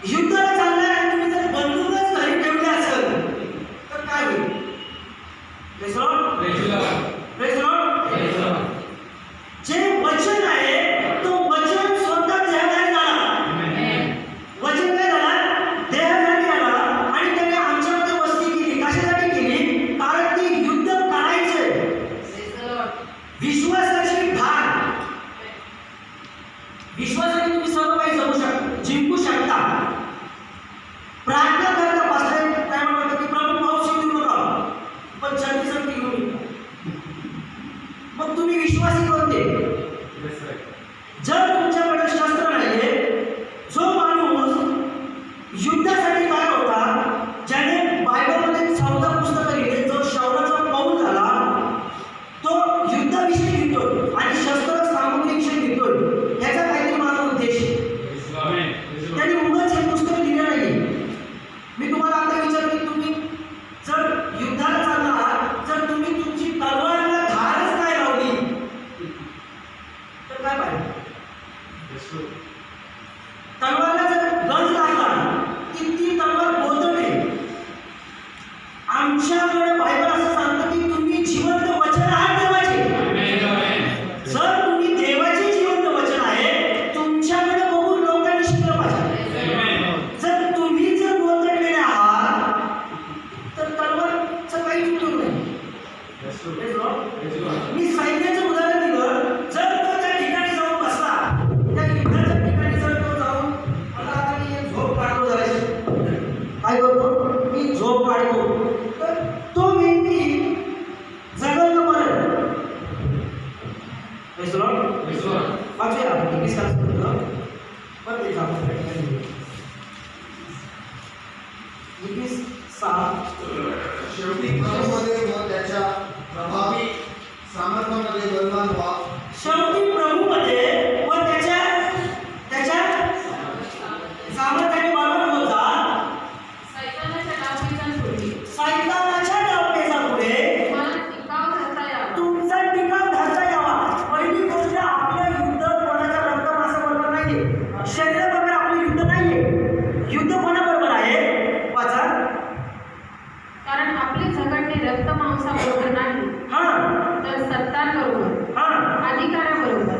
युद्धाला चाललाय आणि तुम्ही जर बंदूकच घरी ठेवली असेल तर काय होईल? Praise Lord, praise Lord. जे वचन आहे तो वचन स्वतः देहधारी झाला. वचन काय झाला? देहधारी झाला आणि त्याने आमच्यामध्ये वस्ती केली. कशासाठी केली? कारण ती युद्ध करायचंय. विश्वासाची भाग, विश्वासाने तुम्ही सर्व काही जगू शकता, जिंकू शकता. प्रार्थना करता पास्टर काय म्हणतात की प्रभू पाऊस येऊ नका पण छातीसाठी घेऊन येतो. मग तुम्ही विश्वासी कोणते? जर तुमच्याकडे शस्त्र नाहीये, जो माणूस युद्धासाठी तयार होता, ज्याने बायबलमध्ये 14 पुस्तकं लिहिले, जो शौर्याचा पौल झाला, तो युद्धाविषयी लिहितोय आणि शस्त्र सामुग्रीविषयी लिहितोय. याचा काहीतरी माझा उद्देश आहे. त्यांनी उगाच हे पुस्तक लिहिलं नाही. मी तुम्हाला आता विचारतो की तुम्ही जर युद्धाला चालला आहात, जर तुम्ही तुमची तलवारला धारच नाही लावली तर काय पाहिजे? तलवारला जर गंज लागला की ती तलवार बोलते. आमच्याकडे बायबल असं सांगतं की तुम्ही जिवंत वचन आहात देवाचे. जर तुम्ही देवाचे जिवंत वचन आहे, तुमच्याकडे बघून लोकांनी शिकलं पाहिजे. जर तुम्ही जर बोलतडलेले आहात तर तलवारचं काही उपयोग नाही. मी सैन्याचं उदाहरण दिलं. जर तो त्या ठिकाणी जाऊन बसला, त्या युद्धाच्या ठिकाणी जर तो जाऊन आता मी झोप काढतो, जरा काय करतो मी झोप काढतो, तर तो व्यक्ती जगल का मरेल? वाचूया आपण 21 शेवटी प्रभूमध्ये व त्याच्या प्रभावी सामर्थ्यामध्ये बलवान व्हा. शेवटी प्रभूमध्ये व त्याच्या सामर्थ्याने बलवान होत जा. सैतानाच्या डावपेचापुढे तुमचा टिकाव धरता यावा. पहिली गोष्ट, आपलं युद्ध कोणाच्या रक्तमांसाबरोबर नाहीये, शरीराबरोबर आपलं युद्ध नाहीये. युद्ध कोणाबरोबर आहे? वाचा. कारण आपले झगडणे रक्त मांसाबरोबर नाही, तर सत्तांबरोबर, अधिकाराबरोबर,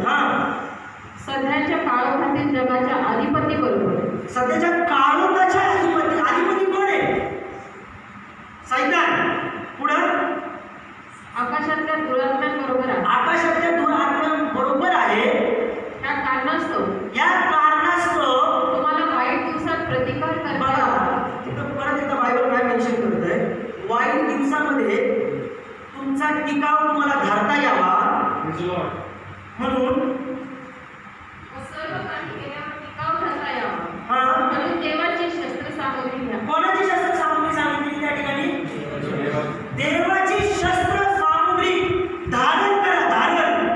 सध्याच्या काळोखातील जगाच्या अधिपती बरोबर. सध्याच्या काळोखाच्या अधिपती कोण आहे? सैतान. पुढं आकाशातल्या दुरात्म्यांबरोबर आहे. आकाशातल्या दुरात्म्यांबरोबर आहे. या कारणास्तव तुम्हाला वाईट दिवसात प्रतिकार बघा, करता. तिथं परत एकदा बायबल काय मेन्शन करत आहे? वाईट दिवसामध्ये तुमचा टिकाव तुम्हाला धरता यावा म्हणून सर्व काही केल्यावर टिकाव धरता यावा म्हणून देवाची शस्त्र सामग्री घ्या. कोणाची शस्त्र सामुग्री सांगितली त्या ठिकाणी? देवाची शस्त्र सामुग्री धारण करा. धारण.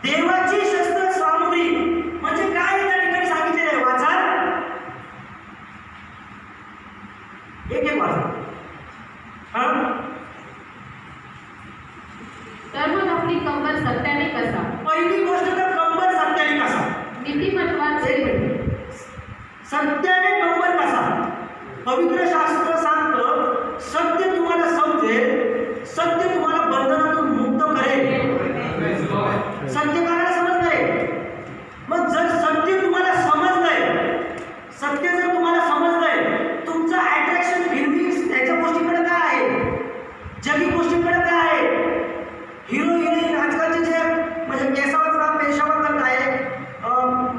देवाची शस्त्र सामुग्री म्हणजे काय त्या ठिकाणी सांगितलेलं आहे? वाचा. एक वाचा. तर मग आपली कंबर सत्याने कसा. पहिली गोष्ट तर कंबर सत्याने कसा. नीतिमत्वाचे सत्याने कंबर कसा. पवित्र शास्त्र सांगतं सत्य तुम्हाला समजेल, सत्य तुम्हाला बंधनातून मुक्त करेल. सत्य कानाला समजणार आहे. मग जर सत्य तुम्हाला समजलंय, सत्य जर तुम्हाला समजलंय, तुमचं अट्रॅक्शन फिल्मी त्याच्या गोष्टीकडे काय आहे? जगी गोष्टीकडे काय आहे? हिरो हिरोईन आजकालचे जे म्हणजे केसावरचा पेशावर करत आहे,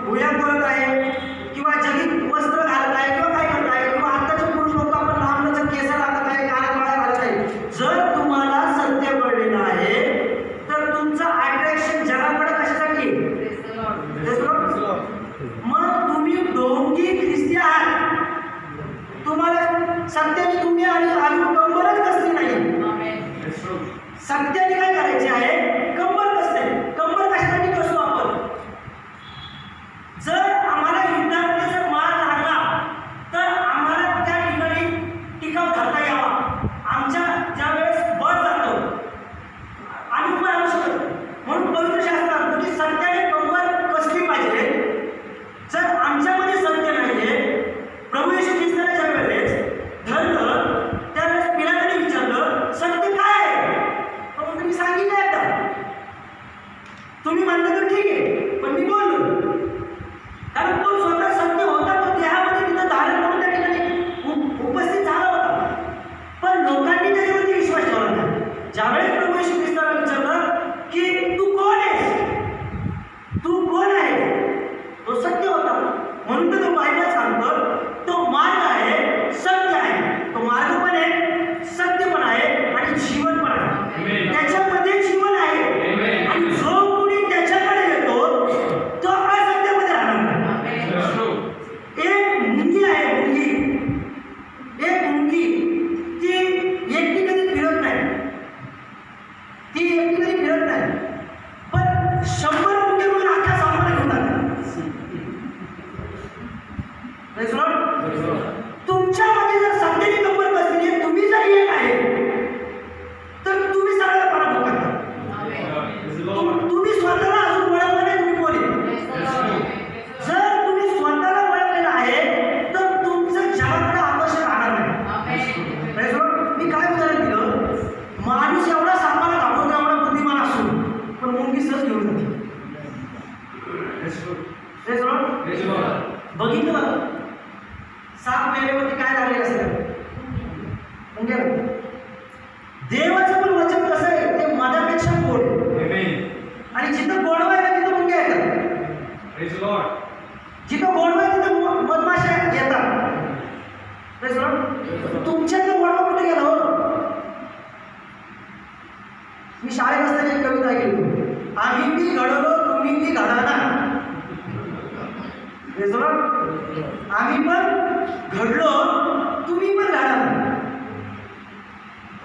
भुया बोलत आहे किंवा जगी वस्त्र घालत आहे किंवा काय करत आहे, किंवा आताचे पुरुष लोक आपण लांबलंच केस घालत आहे, कानामाळ्या घालत आहे. जर तुम्हाला सत्य कळलेलं आहे तर तुमचं अट्रॅक्शन जगाकडे कशासाठी? मग तुम्ही ढोंगी ख्रिस्ती आहात. तुम्हाला सत्याने तुम्ही आणि अजून कंबरच कसली नाही. सत्याने काय करायचे आहे? कंबर कसते. कंबर कशासाठी कसतो आपण? जर आम्हाला युद्धामध्ये जर मार लागला तर आम्हाला त्या ठिकाणी टिकाव धरता यावा. आमच्या ज्या वेळेस बळ जातो आम्ही पण आणू शकतो. म्हणून पवित्र शास्त्रात की सत्याने कंबर कसली पाहिजे. जर आमच्यामध्ये सत्य नाहीये मुंगी ती एकटी कधी फिरत नाही, पण 100 मुंगे म्हणून अख्खा सामान घेऊन जातात. तुमच्यामध्ये जर सत्याची कंबर बसली आहे, तुम्ही जर एक आहे तर तुम्ही सगळ्याला पराभूत करता. तुम्ही स्वतःला अजून ओळखलं नाही तुम्ही कोण आहे. जर तुम्ही स्वतःला ओळखलेलं आहे तर तुमचं जगाकडे आकर्षण राहणार नाही. मी काय उदाहरण दिलं, माणूस एवढा सापाला घाबरतो, एवढा बुद्धिमान असून पण मुंगी सहज घेऊन जाते. बघितलं साप मेल्यावरती काय झालेलं असतं, मुंग्या. देवाचं पण वचन कसं आहे, ते मधापेक्षा गोड आहे. आणि जिथं गोडवा आहे तिथं मुंग्या येतात, जिथं गोडवा आहे तिथं मधमाशा येतात. तुमच्याकडे गोडवा कुठे गेला हो. मी शाळेत असताना एक कविता ऐकली, आम्ही ती घडवलो तुम्ही ती घडाना. आम्ही पण घडलो तुम्ही पण घडाना.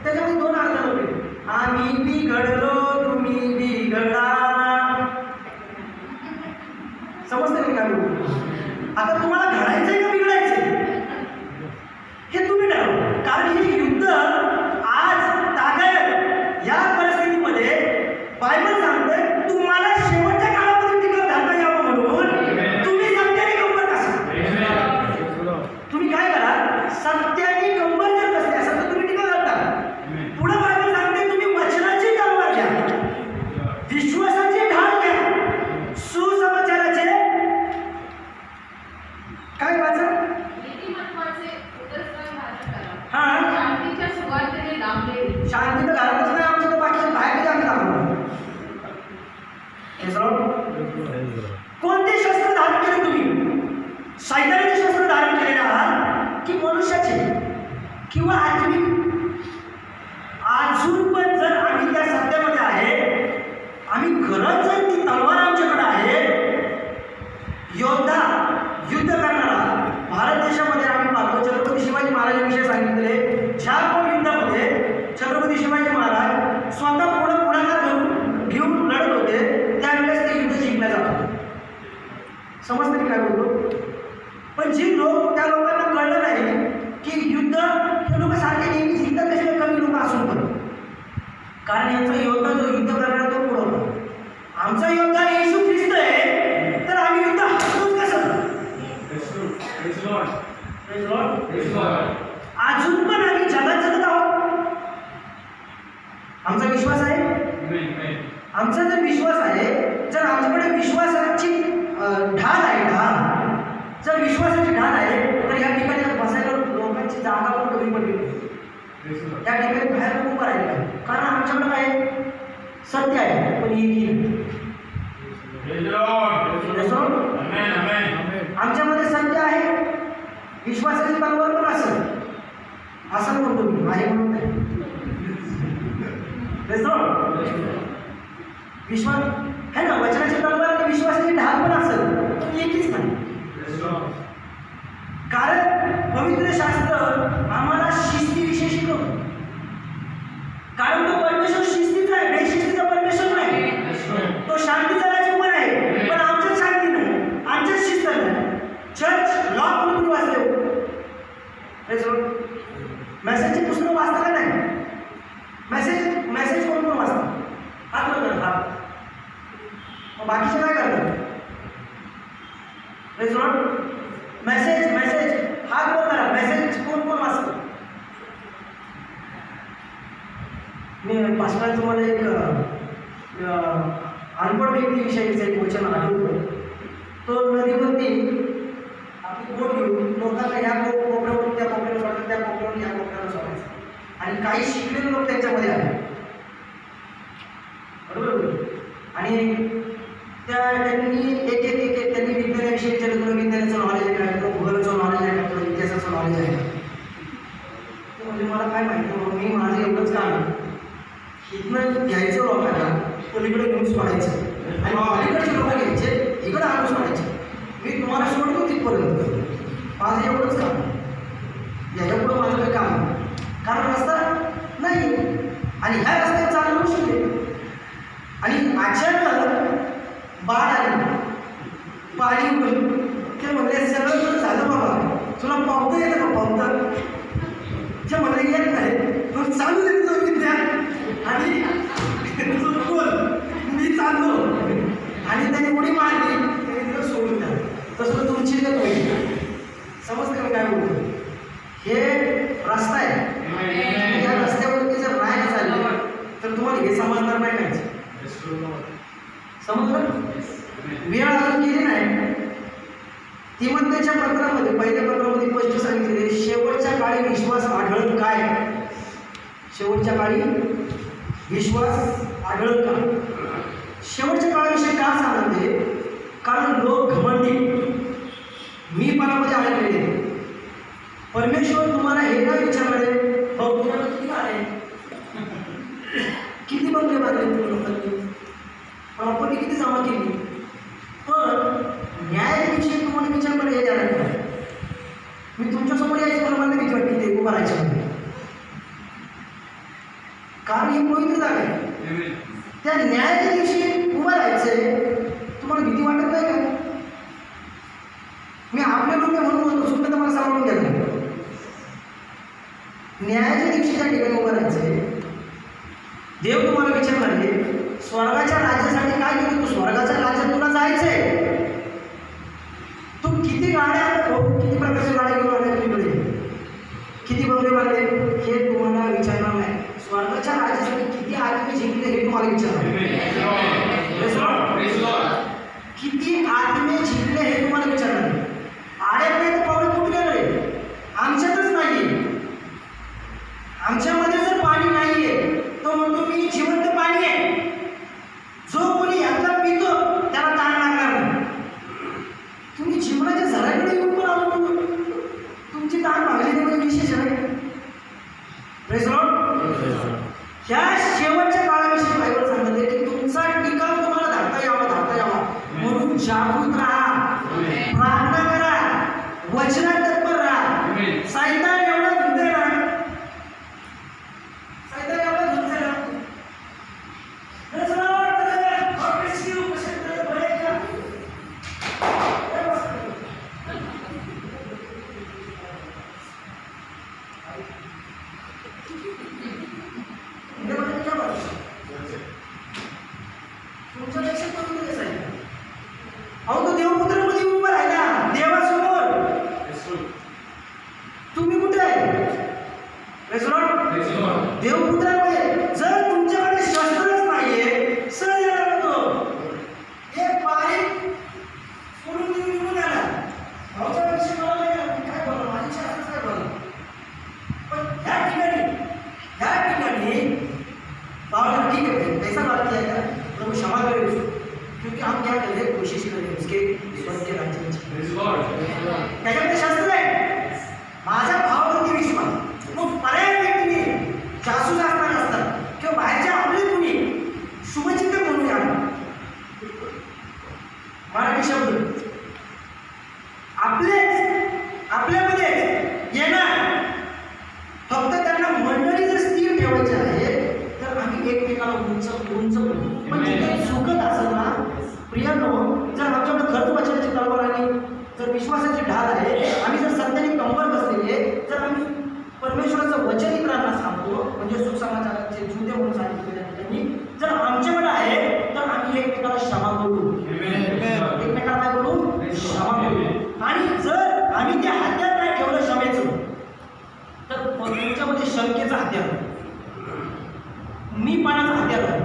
त्याच्यामध्ये 2 अर्थ होते, आम्ही बी घडलो तुम्ही बी घडाना. समजतं मी काय बोलतो. आता तुम्हाला घडायचंय का बिघडायचंय हे तुम्ही ठरवा. कारण हे युद्ध आज तागायत या परिस्थितीमध्ये बायबल सांगतंय तुम्हाला शेवटच्या काळामध्ये टिकत धरता यावं म्हणून तुम्ही सत्याने कंबर कसा. तुम्ही काय करा, सत्याने कंबर जर कसली असेल तर तुम्ही टिकत धरता. पुढे बायबल सांगते तुम्ही वचनाची तलवार घ्या, विश्वासाची ढाल घ्या, सुसमाचाराचे काय वाचा शांतीच्या सुवार्तेने लाभले. शांती तर घरातच नाही आमच्या, तर बाकीच्या बाहेर कधी आम्ही लागलो. कोणते शस्त्र धारण केले तुम्ही, सैतानाचे शस्त्र धारण केलेले आहात की मनुष्याचे किंवा आत्मिक. अजून पण जर आम्ही त्या सत्यामध्ये आहे, आम्ही खरंच जर ती तलवार आमच्याकडे आहे, योद्धा युद्ध करणारा भारत देशामध्ये आम्ही पाहतो. छत्रपती शिवाजी महाराजांविषयी सांगितले, ज्या पण युद्धामध्ये छत्रपती शिवाजी महाराज स्वतः पुढाकार घेऊन लढत होते त्यावेळेस ते युद्ध जिंकलं जात होतं. समजतं की काय बोलतो. पण जी लोक त्या लोकांना कळलं नाही की युद्ध हे लोक सारखे नेहमी जिंकतात कसे कमी लोक असून पण, कारण यांचा योद्धा जो युद्ध करणारा तो पुढं होता. आमचा योद्धा येशू ख्रिस्त आहे तर आम्ही युद्ध हरतोच कसं. अजून पण आम्ही जगात जगत आहोत. आमचा विश्वास आहे, आमचा जर विश्वास आहे, जर आमच्याकडे विश्वासाची ढाल आहे, जर विश्वासाची ढाल आहे तर या ठिकाणी बसायला लोकांची जागा पण कमी पडली. त्या ठिकाणी बाहेर उभं राहिलं, कारण आमच्याकडे काय सत्य आहे पण आमच्यामध्ये सत्य आहे. विश्वासाची तलवार पण असं म्हणतो मी, आहे म्हणून नाही. विश्वास है ना, वचनाची तलवार आणि विश्वासाची ढाल पण असेल, एकच नाही. कारण पवित्र शास्त्र आम्हाला शिस्तीविषयी शिकवतं. कारण तो परमेश्वर शिस्तीचा आहे, बेशिस्तीचा परमेश्वर नाही. तो शांतीचा राजकुमार आहे, पण आमच्यात शांती नाही, आमच्यात शिस्त नाही. चर्च लॉ म्हणून वाचले, मेसेजची पुस्तकं वाचता का नाही. मेसेज कोण कोण वाचतात, हात वर करा, हात. मग बाकीचे काय करतात, मेसेज हात वर करा. मेसेज कोण कोण वाचतं. मी पाचव्या तुम्हाला एक अनपढ व्यक्तीविषयीचं एक वचन आठवतं. तो नदीवरती आपली बोट घेऊन लोकांना ह्या कोपऱ्यावरून त्या कोपऱ्याला सोडायचं, त्या कोपऱ्यावरून ह्या कोपऱ्याला सोडायचं. आणि काही शिकलेले लोक त्यांच्यामध्ये आले, बरोबर. आणि त्यांनी एक त्यांनी विज्ञानाविषयी विचारलं, तुला विज्ञानाचं नॉलेज आहे का, तुला भूगोलाचं नॉलेज आहे का, तुला इतिहासाचं नॉलेज आहे का. म्हणजे मला काय माहिती, मी माझं एवढंच काम आहे, इथनं घ्यायचं लोकांना पलीकडे घेऊन सोडायचं आणि पलीकडचे लोक घ्यायचे इकडे आणून सोडायचे. मी तुम्हाला सोडतो तिथपर्यंत, माझं एवढंच एवढंच काम, याच्यापुढं माझं काही काम नाही. कारण रस्ता नाही आणि ह्या रस्त्यात चालणं मुश्किल आहे. आणि अचानक बाढ आली, पाणी उडली. ते म्हणले सगळं तुझं झालं बाबा, तुला पावतं येतं का पावतं? ते म्हणले येत नाही, पण चालू दे तुझं विद्या आणि तुझं बोल, मी चाललो. आणि त्याने उडी मारली, त्याने तिला सोडून द्या. तसं तुमची गत होईल. समजतं मी काय बोलतो? हे रस्ता आहे, या रस्त्यावरती जर नाही चालले तर तुम्हाला हे समजणार नाही काय. समजलं? वेळ अजून गेली नाही. तिमध्येच्या पत्रामध्ये, पहिल्या पत्रामध्ये स्पष्ट सांगितले, शेवटच्या काळी विश्वास आढळत काय? शेवटच्या काळी विश्वास आढळत का? शेवटच्या काळाविषयी का सांगते? कारण लोक घमंडी, मीपणामध्ये अडकलेले. परमेश्वर तुम्हाला हे काय विचारणारे, भाऊ तुम्हाला किती आहे, किती बंगले बांधले तुम्ही लोकांनी, प्रॉपर्टी किती जमा केली, पण न्यायाविषयी तुम्हाला विचारणारे हे द्यायला नाही. मी तुमच्यासमोर यायचं मला मला भीती वाटते ते उभं राहायच्या मध्ये. कारण ही पवित्र जागा आहे. त्या न्यायाच्या दिवशी उभं राहायचंय, तुम्हाला भीती वाटत नाही का? मी आपले लोक म्हणून बोलतो, सुद्धा तुम्हाला सांभाळून घ्या. न्यायाच्या दिवशी त्या ठिकाणी उभं राहायचंय. देव तुम्हाला विचारणार आहे, स्वर्गाच्या राज्यासाठी काय केलं तू? स्वर्गाच्या राज्यात तुला जायचंय. तू किती गाड्या, किती प्रकारच्या गाड्या घेऊन आल्या तुझ्याकडे, किती बंगले बांधले, हे तुम्हाला विचारणार नाही. स्वर्गाच्या राज्यासाठी किती आत्मे जिंकले हे तुम्हाला विचारणार. किती आत्मे जिंकले हे तुम्हाला विचारणार. आड्यापर्यंत पावलं कुठे गेले? आमच्यातच नाही. आमच्यामध्ये जर पाणी नाहीये, तो म्हणतो मी जिवंत पाणी आहे. जो कोणी यातला पितो त्याला ताण लागणार नाही. तुम्ही जीवनाच्या झऱ्याकडे येऊन पण आलो, तुमची ताण भागली नाही म्हणजे विशेष आहे. Praise Lord. ह्या शेवटच्या काळाविषयी बायबल सांगते की तुमचा टिकाव तुम्हाला धाडता यावा म्हणून जागृत राहा, प्रार्थना करा, वचनात तत्पर राहा. सैतान एवढा धुंदे ना, सैतान एवढा धुंदे ना. तुमच्यापेक्षा पवित्र आहे. अहो तो देवपुत्रामध्ये उभा राहिला देवासमोर. तुम्ही कुठे आहे? देवपुत्रामध्ये. जर तुमच्याकडे शस्त्रच नाहीये, सर येणार होतो एक बारीक सोडून निघून आला. भाऊच्यापेक्षा मला नाही आला, काय बोला, माझी शास्त्रच काय बोला. पण ह्या ठिकाणी बाबा ठीक है, ऐसा बात किया है, प्रभु क्षमा करे उसको, क्योंकि हम क्या कर रहे हैं, कोशिश कर रहे हैं उसके स्वर्ग के राज्य में. त्याच्यामध्ये शास्त्र आहे, माझ्या भावावरती विश्वास. मग पर्याय व्यक्तीने जासूस असताना असतात किंवा बाहेरच्या आपले कुणी शुभचिंतक म्हणून या मराठी शब्द आपल्यामध्ये येणार. फक्त त्यांना मंडळी जर स्थिर ठेवायची आहे तर आम्ही एकमेकाला उंच पण जिथे चुकत असेल ना प्रियांनो, जर आमच्याकडे खर्च बचण्याची तलवार आणि जर विश्वासाची ढाल आहे, आम्ही जर सत्याने कंबर बसलेली आहे, जर आम्ही परमेश्वराचं वचन इतरांना सांगतो, म्हणजे सुसमाचाराचे जुदे म्हणून सांगितले त्या ठिकाणी, जर आमच्याकडे आहे तर आम्ही एकमेकाला क्षमा करू. एकमेकाला काय करू? क्षमा करू. आणि जर आम्ही त्या हत्यार नाही ठेवलं क्षमेचं, तर तुमच्यामध्ये शंकेचा हत्यार, मी पाण्याचा हत्यार आहे,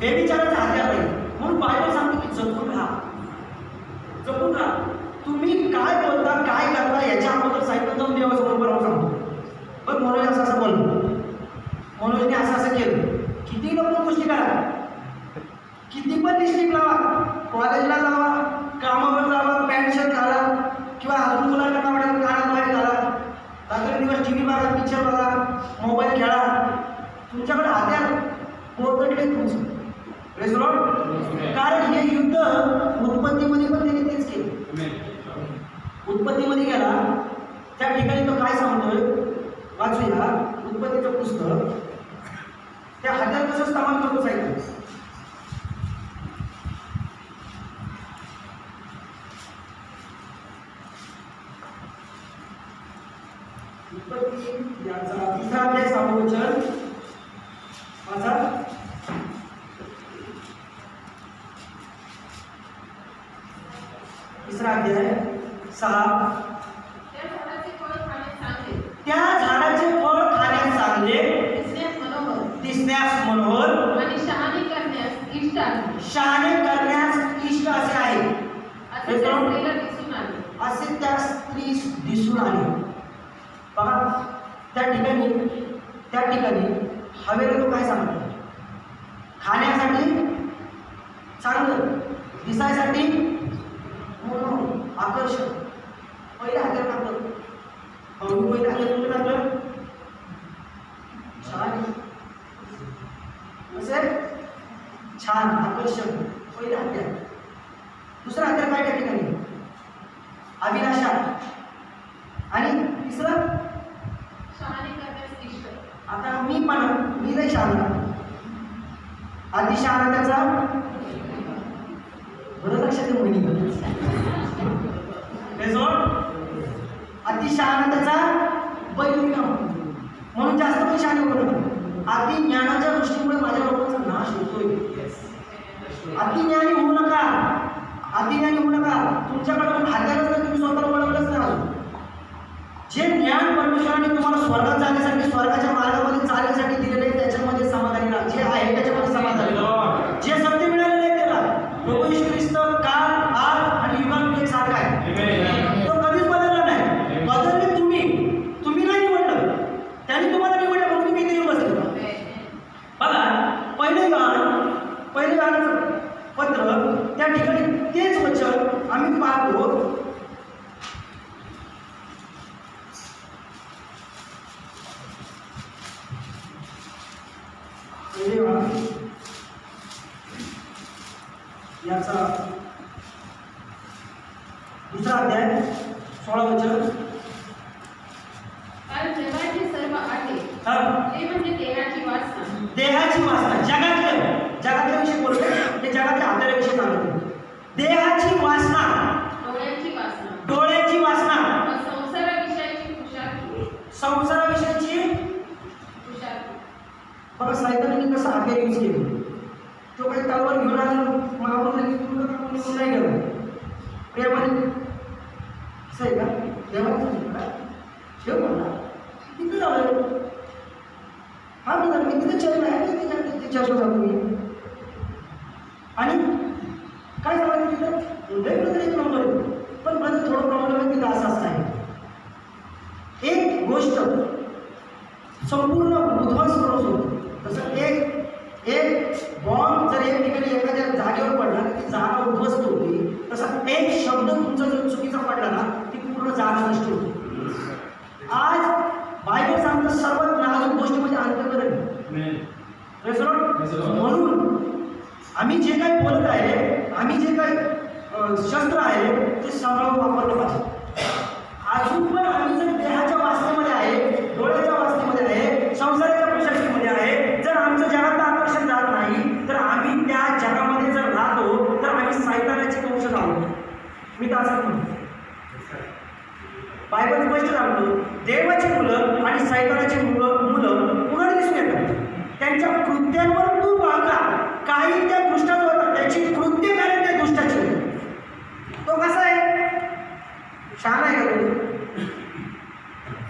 बेविचाराचा हत्यार आहे. म्हणून बायबल सांगतो की जपून राहा. तुम्ही काय बोलता, काय करता याच्या अगोदर साहित्य जाऊन देवासमोर बरोबर सांगतो. पण मनोज असं बोललो, मनोजने असं केलं. किती लोक गोष्टी करा, किती पण लिस्टिक लावा, कॉलेजला जावा, कामावर जावा, पॅन्ट शर्ट घाला किंवा अजून मुलांना कानात बाहेर घाला, रात्री दिवस TV बघा, पिक्चर बघा, मोबाईल खेळा, तुमच्याकडे हत्यार पोरगटले तुमचं. Praise Lord. कारण हे युद्ध उत्पत्तीमध्ये पण त्यांनी तेच केलं. उत्पत्तीमध्ये गेला त्या ठिकाणी तो काय सांगतोय वाचूया उत्पत्तीचं पुस्तक. त्या हातात कसं स्थापन करतो साहित्य. उत्पत्ती याचा 3रा अध्याय 6वं वचन वाचा. 3रा अध्याय 6. त्या झाडाचे फळ खाण्यास चांगले, त्या झाडाचे फळ खाण्यास चांगले, दिसण्यास मनोहर दिसण्यास मनोहर आणि शहाणे करण्यास इष्ट आहे. शहाणे करण्यास इष्ट असे आहे असे त्या स्त्रीला दिसून आले. असे त्या स्त्रीस दिसून आले. बघा त्या ठिकाणी हवेला तो काय सांगतो. खाण्यासाठी चांगलं, दिसायसाठी आकर्षक. पहिले हातात टाकलं पहिले हातात कुठे टाकलं छान असे छान आकर्षक पहिले हातात. दुसरा हातात काय त्या ठिकाणी अभिलाषा. आणि तिसरं शहाणे करण्यास इष्ट. आता मी नाही शहाणा. आधी शहाणा त्याचा बरं लक्षात येईल म्हणी अति शहाणा त्याचा बैल म्हणून जास्त पण शहाणे होऊ नका. अति ज्ञानाच्या गोष्टीमुळे माझ्या लोकांचा नाश होतोय. अतिज्ञानी होऊ नका. अतिज्ञानी होऊ नका. तुमच्याकडे हातालाच नाही, तुम्ही स्वतःला बनवलंच नाही. जे ज्ञान परमेश्वराने तुम्हाला स्वर्गात जाण्यासाठी स्वर्गाच्या मार्गामध्ये चालण्यासाठी दिलेले आहे त्याच्यामध्ये समाधानी राहा. जे आहे त्याच्यामध्ये समाधानी राहा. जे सत्य मिळालेलं आहे त्याला प्रभू येशू ख्रिस्त काल आज आणि युगानुयुग एक सारखा आहे. तो कधीच बदलला नाही. बदलले तुम्ही नाही निवडलं, त्यांनी तुम्हाला निवडलं म्हणून तुम्ही इथे येऊन बसले. बघा पहिले गाणं पत्र त्या ठिकाणी तेच वचन आम्ही पाहतो. याचा 2रा अध्याय 16 वचन. कारण जगाचे सर्व आहे ते म्हणजे देहाची वासना. देहाची वासना. जगातल्या विषयी बोलतोय. ते जगातल्या आपल्याला विषयी सांगतो. देहाची वासना, डोळ्याची वासना, संसाराविषयीची खुशाली. संसाराविषयीची बघा साहित्याने कसं हाते यूज केलं. तो काही तलवार घेऊन आला मागून नाही गेला प्रेमाने असं आहे का देवाला ठेव म्हणला तिथे जाऊ. हा मी तिथे चर्च आहे तिथे चर्चला जातो मी. आणि काय सांगायचं तिथं वेगळं तरी एक प्रॉब्लेम. पण माझं थोडं प्रॉब्लेम आहे तिथं असं आहे. एक गोष्ट संपूर्ण उद्ध्वस्त करून होतो. तसं एक बॉम्ब जर एक ठिकाणी एखाद्या जागेवर पडला तर ती जागा उद्ध्वस्त होती. तसा एक शब्द तुमचा जर चुकीचा पडला ना ती पूर्ण जागा नष्ट होती. आज बायबल सांगतं सर्वात नाजूक गोष्ट म्हणजे अंतःकरण. म्हणून आम्ही जे काही बोलत आहे, आम्ही जे काही शस्त्र आहे ते सांभाळून वापरलं पाहिजे. अजून पण आम्ही जर देहाच्या वासनेमध्ये आहे, डोळ्याच्या वासनेमध्ये आहे, संसाराच्या प्रशस्तीमध्ये आहे, जर आमचं जगातलं आकर्षण जात नाही तर आम्ही त्या जगामध्ये जर राहतो तर आम्ही सैतानाचे वंशज आहोत. मी तर असंच म्हणतो. बायबल स्पष्ट सांगतो देवाची मुलं आणि सैतानाची मुलं पुढे दिसून येतात. त्यांच्या कृत्यांवर तू वागा. काही त्या दुष्टाचं होतं त्याची कृत्य कारण त्या दुष्टाची होतं. तो कसा आहे शहाणा आहे का तो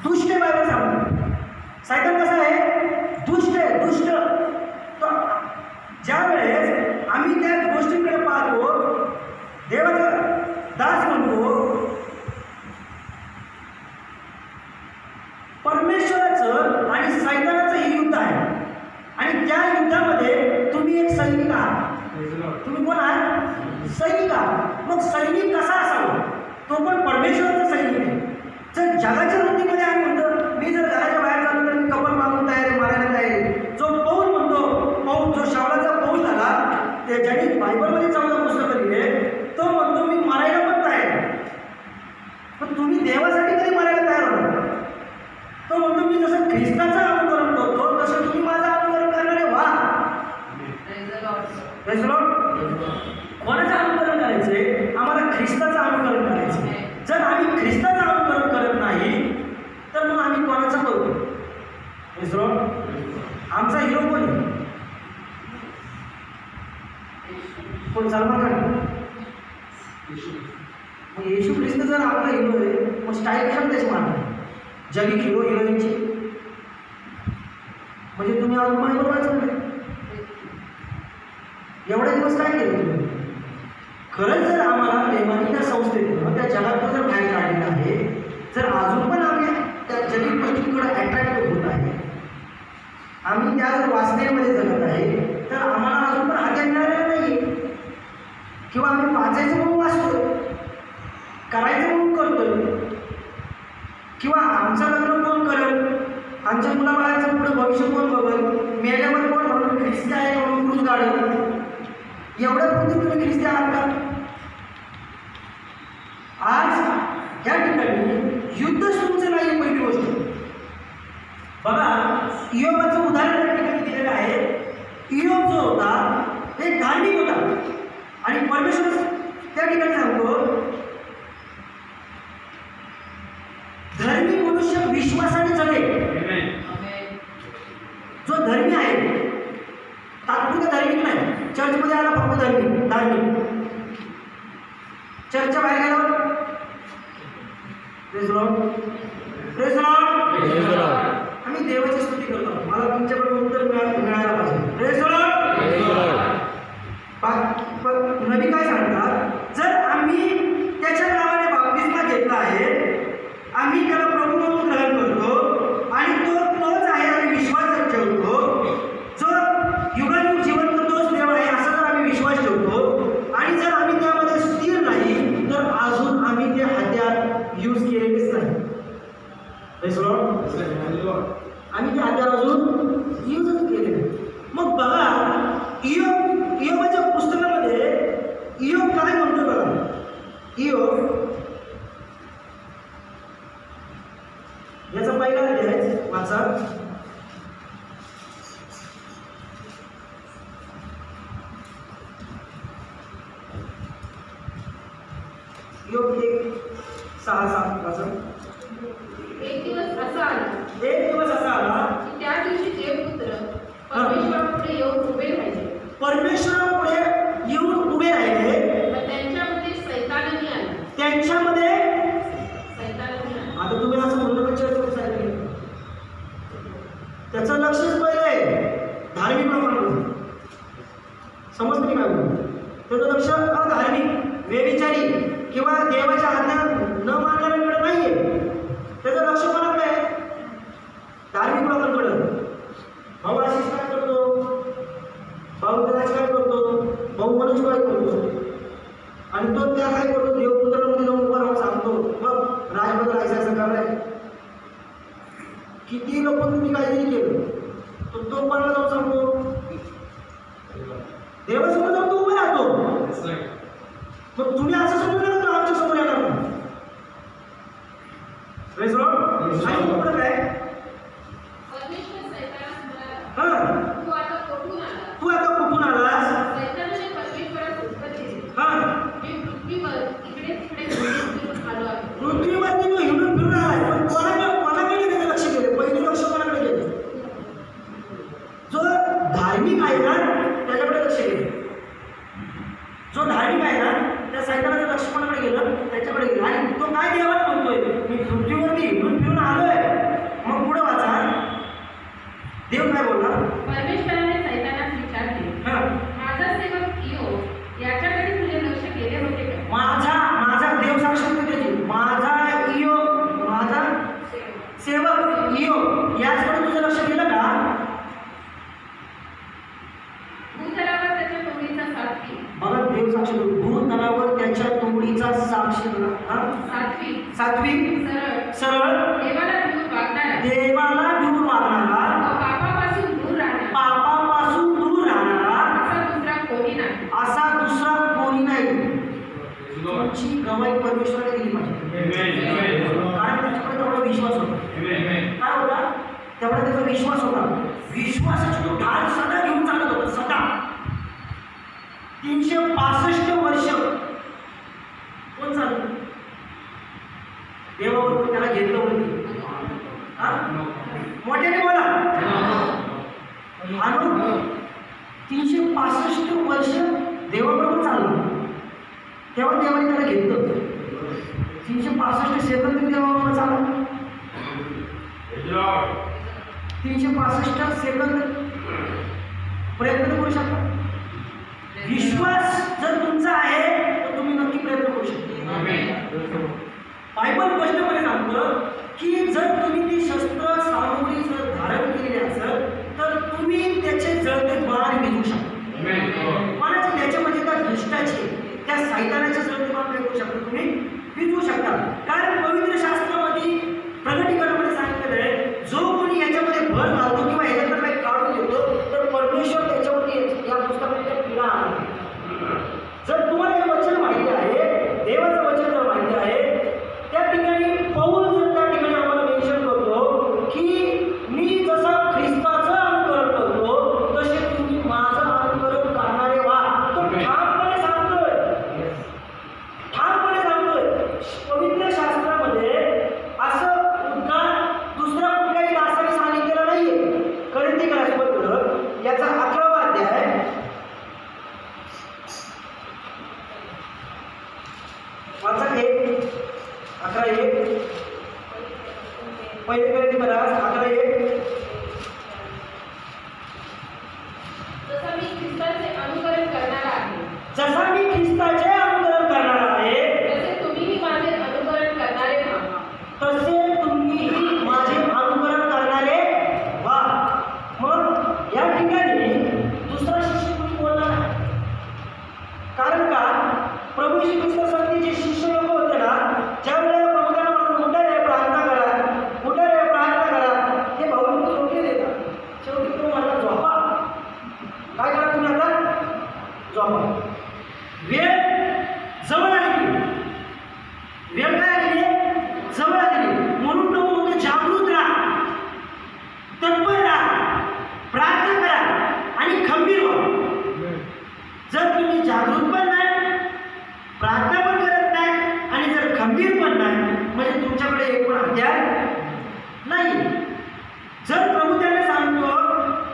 दुष्ट आहे. बायबल सांगतो सैतान कसा आहे दुष्ट आहे. दुष्ट तो ज्या वेळेस आम्ही त्या गोष्टींकडे पाहतो देवाचा दास म्हणतो परमेश्वराचं आणि सैतानाचं हे युद्ध आहे. आणि त्या युद्धामध्ये तुम्ही एक सैनिक आहात. तुम्ही कोण आहात सैनिक आहात. मग सैनिक कसा असावा तो पण परमेश्वराचा सैनिक आहे. जर जगाच्या वृत्तीमध्ये आम्ही म्हणतो मी जर घराच्या बाहेर जातो तर मी कपल मागून तयार आहे, मारायला तयार आहे. जो पौल म्हणतो जो शावलाचा पौल झाला ते ज्यांनी बायबलमध्ये 14 पुस्तकं लिहिले तो म्हणतो मी मारायला पण तयार आहे. पण तुम्ही देवासाठी कधी मारायला तयार होणार. ख्रिस्ताचं अनुकरण करतो तसं तुम्ही माझं अनुकरण करणारे व्हा. Praise the Lord. कोणाचं अनुकरण करायचंय? आम्हाला ख्रिस्ताचं अनुकरण करायचंय. जर आम्ही ख्रिस्ताचं अनुकरण करत नाही तर मग आम्ही कोणाचं करू? Praise the Lord. आमचा हिरो कोण आहे? कोण? सलमान खान. मग येशू ख्रिस्त जर आपला हिरो आहे मग स्टाईल कशाला त्याची मारतात जगी हिरो हिरोईनची? म्हणजे तुम्ही अजून पण बरोबरच नाही. एवढे दिवस काय केलं तुम्ही? खरंच जर आम्हाला देवानी त्या संस्थेतून त्या जगातून जर बाहेर काढलेलं आहे, जर अजून पण आम्ही त्या जगी गोष्टींकडे अट्रॅक्ट होत आहे, आम्ही त्या जर वासनेमध्ये जगत आहे, तर आम्हाला अजून पण हात्या मिळालेला नाही. किंवा आम्ही वाचायचं म्हणून वाचतो, करायचं म्हणून करतोय, किंवा आमचं लग्न कोण करेल, आमच्या मुलाबाळाचं पुढे भविष्य कोण बघेल, मेल्यावर कोण म्हणून ख्रिस्ती आहे म्हणून क्रूज काढेल, एवढ्या पुढे तुम्ही ख्रिस्ती आहात का? आज या ठिकाणी युद्ध सुरूच नाही. पहिली गोष्ट बघा, इयोबाचं उदाहरण त्या ठिकाणी दिलेलं आहे. इयोब जो होता ते धार्मिक होता आणि परमेश्वर त्या ठिकाणी सांगतो धर्मी मनुष्य विश्वासाने जगेल. जो धर्मी आहे, तात्पुरता धार्मिक नाही, चर्चमध्ये आला फक्त धार्मिक, चर्चच्या बाहेर गेल्यावर प्रेज द लॉर्ड. आम्ही देवाची स्तुती करतो. मला तुमच्याकडून उत्तर मिळायला पाहिजे. Praise the Lord. नबी काय सांगतात? जर आम्ही त्याच्या नावाने बाप्तिस्मा घेतला आहे, आम्ही त्याला प्रभू म्हणून ग्रहण करतो आणि तोच आहे आम्ही विश्वास ठेवतो, जो युगायुग जिवंत तोच देव आहे असा जर आम्ही विश्वास ठेवतो, आणि जर आम्ही त्यामध्ये स्थिर नाही तर अजून आम्ही ते हत्यार यूज केलेलेच नाही. आम्ही ते हत्यार अजून यूजच केले नाही. मग बघा, इयोबाच्या पुस्तकामध्ये इयोब काय म्हणतो बघा. इयोब याचा पहिला अध्याय वाचा. इयोब 1:6-7 वाचा. एक दिवस असा आला की त्या दिवशी देवपुत्र परमेश्वरापुढे येऊन उभे राहिले. परमेश्वरापुढे येऊन उभे राहिले. पण त्यांच्यामध्ये सैतानही आला. त्यांच्यामध्ये सैतानही आला. आता तुम्ही असं म्हणलं का चर्चमध्ये सांगितलं? त्याचं लक्षच पहिले धार्मिक लोकांकडून. समजतं की काय बोलतो? त्याचं लक्ष अधार्मिक, व्यभिचारी किंवा देवाच्या आज्ञा न मानणाऱ्यांकडे नाहीये. त्याचं लक्ष कोणाकडे आहे? धार्मिक लोकांकडे. भाऊ आशिष काय करतो, भाऊ त्याच काय करतो, भाऊ मनोज काय करतो, आणि तो त्या काय करतो, देवपुत्रामध्ये जाऊन उभा राहून सांगतो मग राजबद्दल ऐसायचं करलाय. किती लोक तुम्ही काहीतरी केलं तो कोणाला जाऊन सांगतो? देवासमोर जाऊन तो उभे राहतो. मग तुम्ही असं समजून गेलं तर आमच्या समोर येणार नाही. Praise the Lord. आणि पुढे काय? परमेश्वर सैतानास म्हणाला, हां, तू आता कुठून आलास? सैतानाने परमेश्वरास उत्तर दिले, हां, मी पृथ्वीवर इकडे तिकडे फिरून आलो आहे. पृथ्वीवरती तो हिंडून फिरून आलाय. पण कोणाकडे त्याचं लक्ष गेले? पहिले लक्ष कोणाकडे गेले? जो धार्मिक आहे ना त्याच्याकडे लक्ष गेले. जो धार्मिक आहे ना त्या सैतानाचं लक्ष कोणाकडे गेलं? त्याच्याकडे गेलं. आणि तो काय देवाला म्हणतोय? मी पृथ्वीवरती हिंडून फिरून आलोय. मग पुढे वाचा. देव काय बोलला? परमेश्वराने सैतानास विचारले, हां, माझा सेवक इयोब याच्याकडे तुझे लक्ष गेले होते का? माझा देव साक्षी होते त्याची. माझा सेवक इयोब याचकडे तुझं लक्ष गेलं का? भूतलावर त्याच्या तोडीचा साक्षी. बघा, देव साक्षी भूतलावर त्याच्या तोडीचा साक्षी. सात्विक, सरळ, देवाला दूर वागणारा, पापापासून दूर राहणारा असा दुसरा कोणी नाही. तुमची गवाही परमेश्वराने दिली पाहिजे. कारण त्याच्याकडे तेवढा विश्वास होता. काय होता? तेवढा माणूस होता. विश्वासाचा तो ढाल सदा घेऊन चालत होता, सदा. 365 वर्ष कोण चाललं? देवाबरोबर त्याला घेतलं होतं. हा? मोठ्याने बोला. आणि 365 वर्ष देवाबरोबर चाललं. तेव्हा देवाने त्याला घेतलं होतं. 365 सेकंद देवाबरोबर चाललं. 365 सेकंद प्रयत्न करू शकता. विश्वास जर तुमचा आहे तर तुम्ही नक्की प्रयत्न करू शकता. बायबल स्पष्टपणे सांगतं की जर तुम्ही ती शस्त्र सामुग्री जर धारण केली असेल तर तुम्ही त्याचे जळते बाण विझू शकता. कोणाचे त्याचे म्हणजे त्या दुष्टाचे, त्या सैतानाचे जळते बाण विझू शकता, तुम्ही विझू शकता. कारण पवित्र शास्त्रामध्ये प्रगटीकरणामध्ये सांगितलेलं आहे, जो कोणी याच्यामध्ये भर घालतो किंवा याच्याकडे काही काढून देतो तर परमेश्वर त्याच्यावरती या पुस्तकामध्ये पिढा आणतो. जर तुम्हाला हे वचन माहिती आहे, देवाचं वचन जर माहिती आहे, त्या ठिकाणी पौल जर त्या ठिकाणी आम्हाला मेन्शन करतो की मी जसं ख्रिस्ताचं अनुकरण करतो तसे तुम्ही माझं अनुकरण करणारे व्हा. तो ठामपणे सांगतोय, ठामपणे सांगतोय. पवित्र शास्त्रामध्ये असं उद्गार दुसऱ्या कुठल्याही दासाने सांगितलेला नाहीये. कोरिन्थीकरास पत्र याचा 11वा अध्याय वाचा 11:1 पहिले कोरिन्थीकरास 11:1 जसं मी ख्रिस्ताचे अनुकरण करणारा आहे जसा मी ख्रिस्ताचे अनुकरण करणार आहे तसे तुम्हीही माझे अनुकरण करणारे व्हा. तसे तुम्हीही माझे अनुकरण करणारे व्हा. मग या ठिकाणी दुसरा शिष्य कोणी बोलला नाही. कारण का प्रभू श्री ख्रिस्तासाठी जे शिष्य लोक होते ना, ज्या वेळेला प्रभू त्यांना म्हणून उठा रे प्रार्थना करा, उठा रे प्रार्थना करा, ते भाऊ लोक झोपले देतात. शेवटी तो म्हणला झोपा. काय करा तुम्ही आता? झोपा. वेळ जवळ आली, वेळ काय आली? जवळ आली. म्हणून प्रभू म्हणतो जागृत राहा, तत्पर राहा, प्रार्थना करा आणि खंबीर व्हा. जर तुम्ही जागृत पण नाही, प्रार्थना पण करत नाही आणि जर खंबीर पण नाही, म्हणजे तुमच्याकडे एक पण हत्यार नाही. जर प्रभू त्यांना सांगतो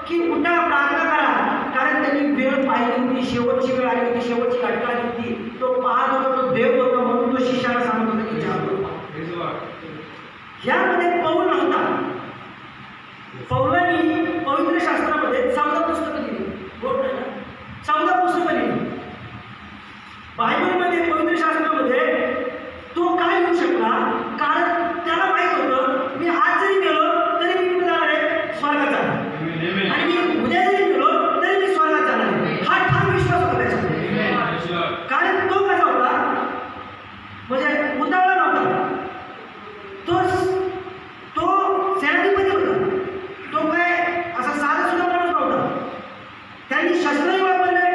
की उठा प्रार्थना करा, कारण त्यांनी वेळ पाहिली होती, शेवटची वेळ आली होती, शेवटची घटना आली होती, तो पाहत होता, तो देव होता, म्हणून तो शिष्याला सांगत होता की जागृत व्हा. यामध्ये पौल नव्हता. पौलांनी पवित्र शास्त्रामध्ये 14 पुस्तकं दिली. बोट नाही ना, 14 पुस्तकं दिली. बायबलमध्ये पवित्र शास्त्रामध्ये तो काय लिहू शकला? कारण त्याला माहित होतं मी आज जरी गेलो तरी मी कुठे जाणार आहे? स्वर्गात जाणार. आणि मी उद्या जरी गेलो तरी मी स्वर्गात जाणार आहे. हा ठाम विश्वास होता त्याच्यामध्ये. कारण तो कसा होता? म्हणजे उतावळा नव्हता. तो सेनाधिपती होता. तो काय असा साधा सुद्धा माणूस नव्हता. त्यांनी शस्त्रही वापरले,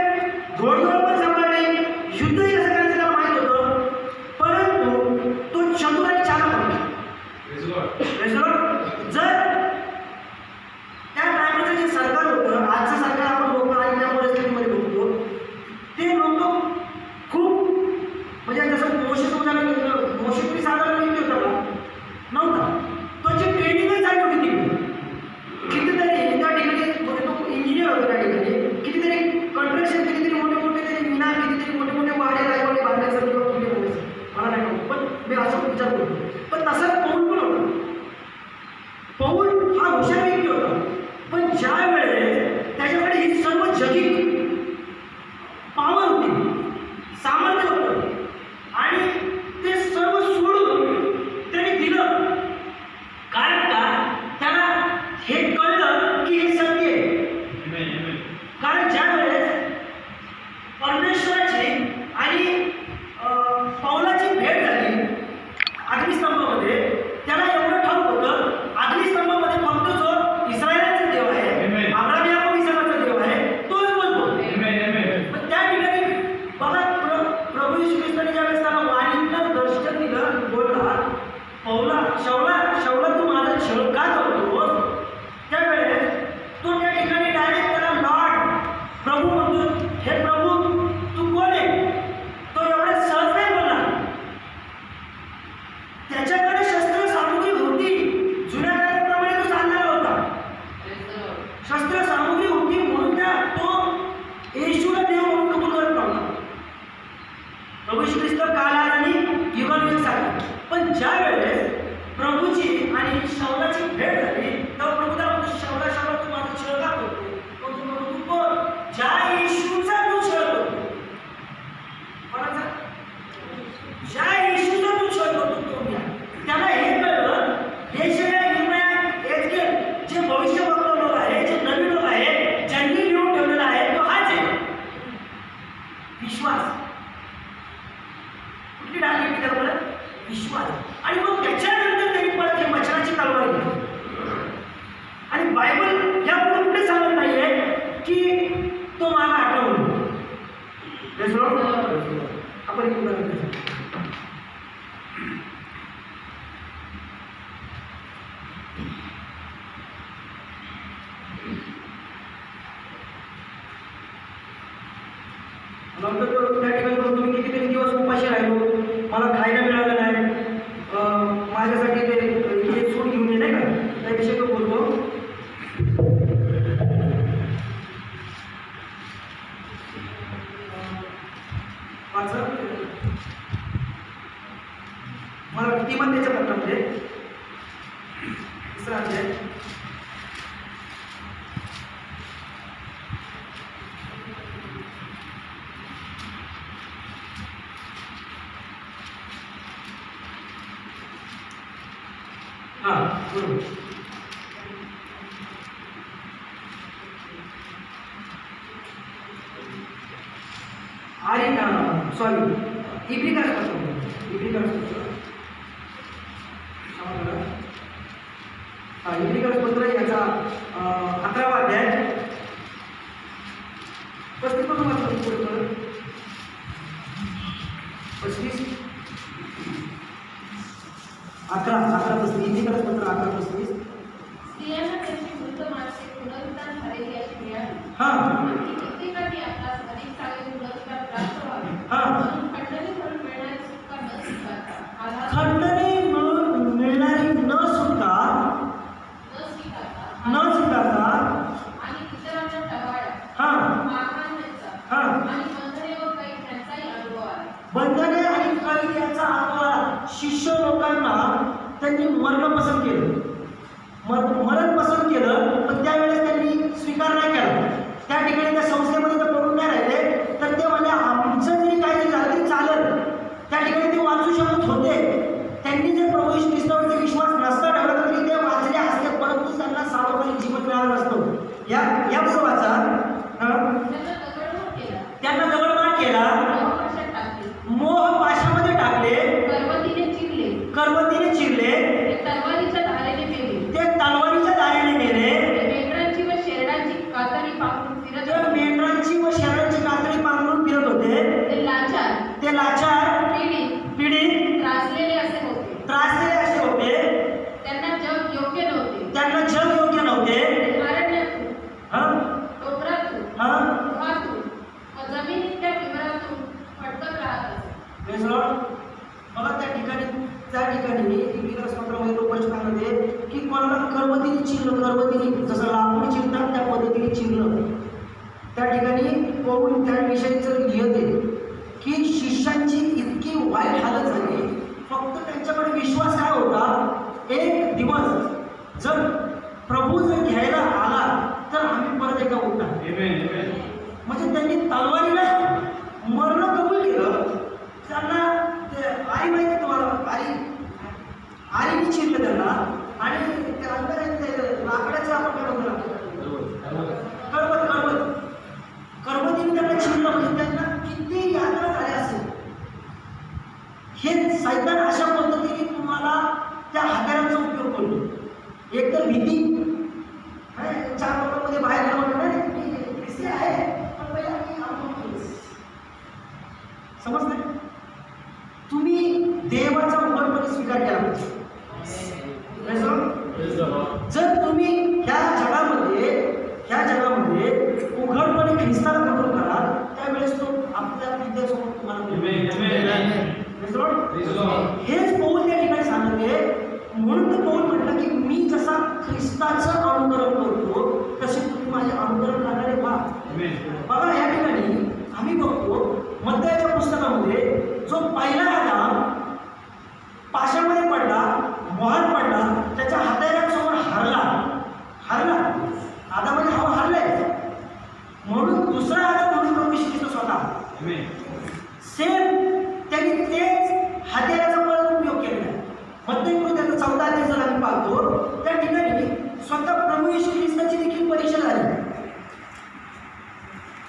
शाऊलाची भेट झाली तेव्हा प्रभू त्याला म्हणतो, शाऊला शाऊला तू माझा छळ का करतो? तो तू म्हणतो, तू कोण? ज्या येशूचा तू छळ करतो. कोणाचा? ज्या येशूचा तू छळ करतो तो मी आहे. त्याला हे कळलं, हे जे जे भविष्य वक्ता लोक आहे, जे नवीन लोक आहे, ज्यांनी लिहून ठेवलेला आहे तो हाच आहे विश्वास. कुठली डाळ घेतली त्याला परत? विश्वास. आणि मग त्याच्यानंतर त्यांनी परत ही मच्छराची तलवार घेतली. आणि बायबल या पुढे कुठे सांगत नाहीये की तो मला आठवून आपण एक उदाहरण घेऊ. नंतर त्या ठिकाणी तुम्ही कितीतरी दिवस उपाशी राहिलो, मला खायला मिळालं नाही, माझ्यासाठी ते सूट घेऊन ये, नाही का, त्याविषयी तो बोलतो. मला किंमत त्याच्या पत्रामध्ये तिसरा अध्याय बरोबर. आणि सॉरी इब्रिकर्स पत्र याचा 11वा अध्याय 35 इब्रिकर्स पत्र 11:35. स्त्रियांना त्यांची मृत माणसे पुनरुत्थान झालेली अशी मिळाली. हां कित्येकांनी आपणास अधिक चांगले पुनरुत्थान प्राप्त व्हावे हां म्हणून खंडणी म्हणून मिळणारी सुटका न स्वीकारता खंडणी म्हणून मिळणारी न स्वीकारता आणि इतरांना टवाळ्या हां मारहाण त्यांचा हां आणि बंधने व काही त्यांचाही अनुभव आला. बंधने आणि कैद याचा अनुभव आला. शिष्य लोकांना त्यांनी मरण पसंत केलं, मरण पसंत केलं, पण त्यावेळेस त्यांनी स्वीकार नाही केला. त्या ठिकाणी त्या संस्थेमध्ये ते पडून नाही राहिले, तर ते म्हणजे आमचं जरी काही झालं तरी चालत, त्या ठिकाणी ते वाचू शकत होते. त्यांनी जर प्रभू येशू ख्रिस्तावरती विश्वास नसता ठेवला तरी ते वाचले असते, परंतु त्यांना सार्वकालिक जीवन मिळालं नसतं. या पूर्वाचा त्यांना जवळमार केला, मोह पाशामध्ये टाकले, करवतीने चिरले, ते तलवारीच्या धारेने गेले, मेंढरांची व शेरडांची कातडी पांघरून फिरत होते. ते लाचार पीडित त्रासलेले असे होते. त्यांना जग योग्य नव्हते. टोपरातून गुहातून व जमिनीतल्या विवरातून फटकत राहत असे. मला त्या ठिकाणी इब्रिकर्स पत्रामध्ये तो स्पष्ट सांगते की कोणाला करवतीने चिरलं, जसं लाकूड चिरतात त्या पद्धतीने चिरलं. त्या ठिकाणी पौल त्या विषयीचं लिहिते की शिष्यांची इतकी वाईट हालत झाली, फक्त त्यांच्याकडे विश्वास काय होता, एक दिवस जर प्रभू जर घ्यायला आला तर आम्ही परत एकदा उठणार. म्हणजे त्यांनी तलवारीला मरण कबूल केलं. त्यांना आई माहिती तुम्हाला, आईने चिरलं त्यांना, आणि त्या लाकडाचं आपण काय म्हणतो, करवतीने त्यांना चिरलं. म्हणजे त्यांना किती यातना झाल्या असेल. हे सैतान अशा पद्धतीने तुम्हाला त्या हाताळ्याचा उपयोग करतो. एक तर भीती, 4 लोकांमध्ये बाहेर आहे, पण पहिला समजते. तुम्ही देवाचा उघडपणे स्वीकार केला पाहिजे. जर तुम्ही ह्या जगामध्ये उघडपणे ख्रिस्ताला कबूल कराल, त्यावेळेस तो आपल्या विद्यासमोर तुम्हाला हेच पौल त्या ठिकाणी सांगते. म्हणून ते पौल म्हटलं की मी जसा ख्रिस्ताचं अनुकरण करतो तसे तुम्ही माझे अनुकरण करणारे व्हा. बघा या ठिकाणी आम्ही बघतो मत्थायाच्या पुस्तकामध्ये जो पहिला आदाम पाशामध्ये पडला, मोहात पडला, त्याच्या हाताला 14 अध्याय जर आम्ही पाहतो त्या ठिकाणी स्वतः प्रभू येशू ख्रिस्ताची देखील परीक्षा झाली.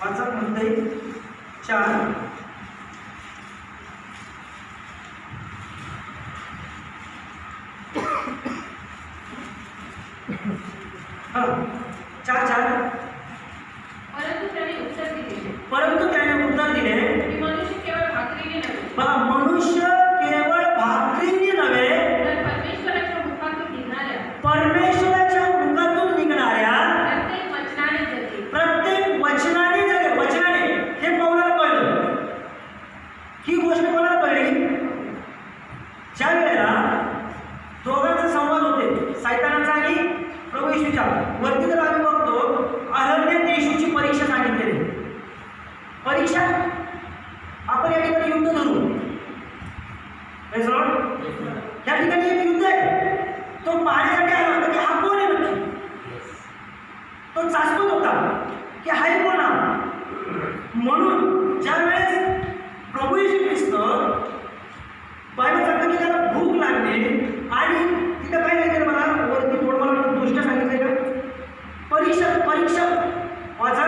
वाचा म्हणते 4 4 परंतु त्याने उत्तर दिले परंतु त्याने उत्तर दिले की मनुष्य केवळ भाकरीने नव्हे बघा, मनुष्य केवळ भाकरीने नव्हे तर परमेश्वराच्या मुखातून निघणाऱ्या परमेश्वराच्या मुखातून निघणाऱ्या प्रत्येक वचनाने जगेल. प्रत्येक वचनाने जगेल. वचनाने हे पौलाला कळलं. ही गोष्ट कोणाला कळली? ज्या वेळेला दोघांचा संवाद होते, सैतानाचा आणि प्रभू येशूचा. वरती जर आम्ही बघतो अरण्यात येशूची परीक्षा सांगितलेली. परीक्षा आपण या ठिकाणी युद्ध धरू. Praise the Lord. या ठिकाणी एक युद्ध आहे. तो पाहण्यासाठी आला होता की हा कोण आहे नक्की. तो चाचपत होता की हा कोण आहे. म्हणून ज्या वेळेस प्रभू येशू ख्रिस्त बायबल सांगतो की त्याला भूक लागली आणि तिथं काय नाही तर मला वरती मला दुष्ट सांगितलंय का परीक्षा वाचा.